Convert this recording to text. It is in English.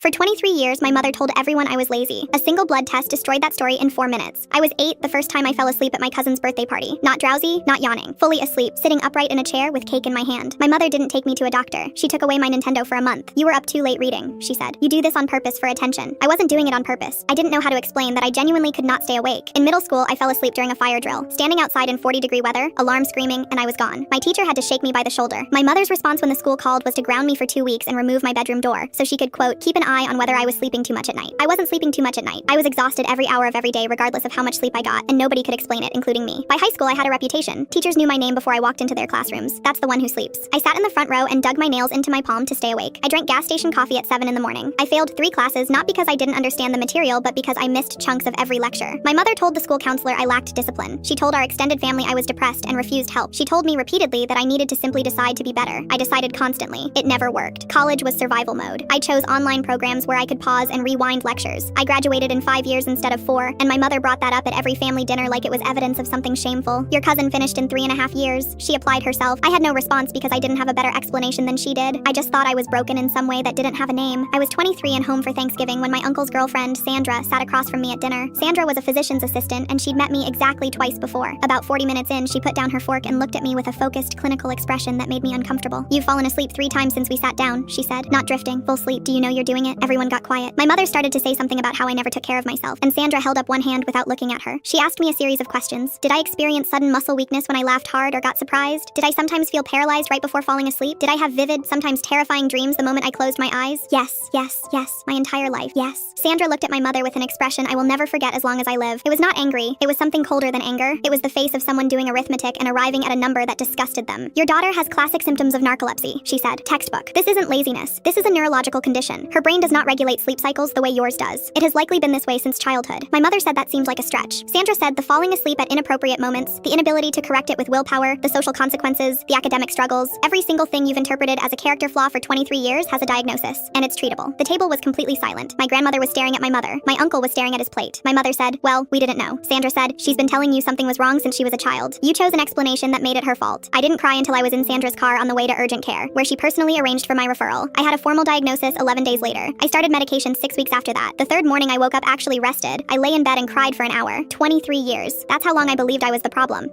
For 23 years, my mother told everyone I was lazy. A single blood test destroyed that story in 4 minutes. I was 8 the first time I fell asleep at my cousin's birthday party. Not drowsy, not yawning. Fully asleep, sitting upright in a chair with cake in my hand. My mother didn't take me to a doctor. She took away my Nintendo for a month. You were up too late reading, she said. You do this on purpose for attention. I wasn't doing it on purpose. I didn't know how to explain that I genuinely could not stay awake. In middle school, I fell asleep during a fire drill. Standing outside in 40-degree weather, alarm screaming, and I was gone. My teacher had to shake me by the shoulder. My mother's response when the school called was to ground me for 2 weeks and remove my bedroom door, so she could, quote, keep an eye on whether I was sleeping too much at night. I wasn't sleeping too much at night. I was exhausted every hour of every day regardless of how much sleep I got, and nobody could explain it, including me. By high school, I had a reputation. Teachers knew my name before I walked into their classrooms. That's the one who sleeps. I sat in the front row and dug my nails into my palm to stay awake. I drank gas station coffee at 7 in the morning. I failed 3 classes not because I didn't understand the material, but because I missed chunks of every lecture. My mother told the school counselor I lacked discipline. She told our extended family I was depressed and refused help. She told me repeatedly that I needed to simply decide to be better. I decided constantly. It never worked. College was survival mode. I chose online programs where I could pause and rewind lectures. I graduated in 5 years instead of 4, and my mother brought that up at every family dinner like it was evidence of something shameful. Your cousin finished in 3.5 years. She applied herself. I had no response because I didn't have a better explanation than she did. I just thought I was broken in some way that didn't have a name. I was 23 and home for Thanksgiving when my uncle's girlfriend, Sandra, sat across from me at dinner. Sandra was a physician's assistant, and she'd met me exactly twice before. About 40 minutes in, she put down her fork and looked at me with a focused, clinical expression that made me uncomfortable. You've fallen asleep 3 times since we sat down, she said. Not drifting, full sleep. Do you know you're doing it? Everyone got quiet. My mother started to say something about how I never took care of myself, and Sandra held up one hand without looking at her. She asked me a series of questions. Did I experience sudden muscle weakness when I laughed hard or got surprised? Did I sometimes feel paralyzed right before falling asleep? Did I have vivid, sometimes terrifying dreams the moment I closed my eyes? Yes, yes, yes, my entire life, yes. Sandra looked at my mother with an expression I will never forget as long as I live. It was not angry. It was something colder than anger. It was the face of someone doing arithmetic and arriving at a number that disgusted them. Your daughter has classic symptoms of narcolepsy, she said. Textbook. This isn't laziness. This is a neurological condition. Her brain does not regulate sleep cycles the way yours does. It has likely been this way since childhood. My mother said that seemed like a stretch. Sandra said the falling asleep at inappropriate moments, the inability to correct it with willpower, the social consequences, the academic struggles, every single thing you've interpreted as a character flaw for 23 years has a diagnosis, and it's treatable. The table was completely silent. My grandmother was staring at my mother. My uncle was staring at his plate. My mother said, well, we didn't know. Sandra said, she's been telling you something was wrong since she was a child. You chose an explanation that made it her fault. I didn't cry until I was in Sandra's car on the way to urgent care, where she personally arranged for my referral. I had a formal diagnosis 11 days later. I started medication 6 weeks after that. The 3rd morning I woke up actually rested. I lay in bed and cried for an hour. 23 years. That's how long I believed I was the problem.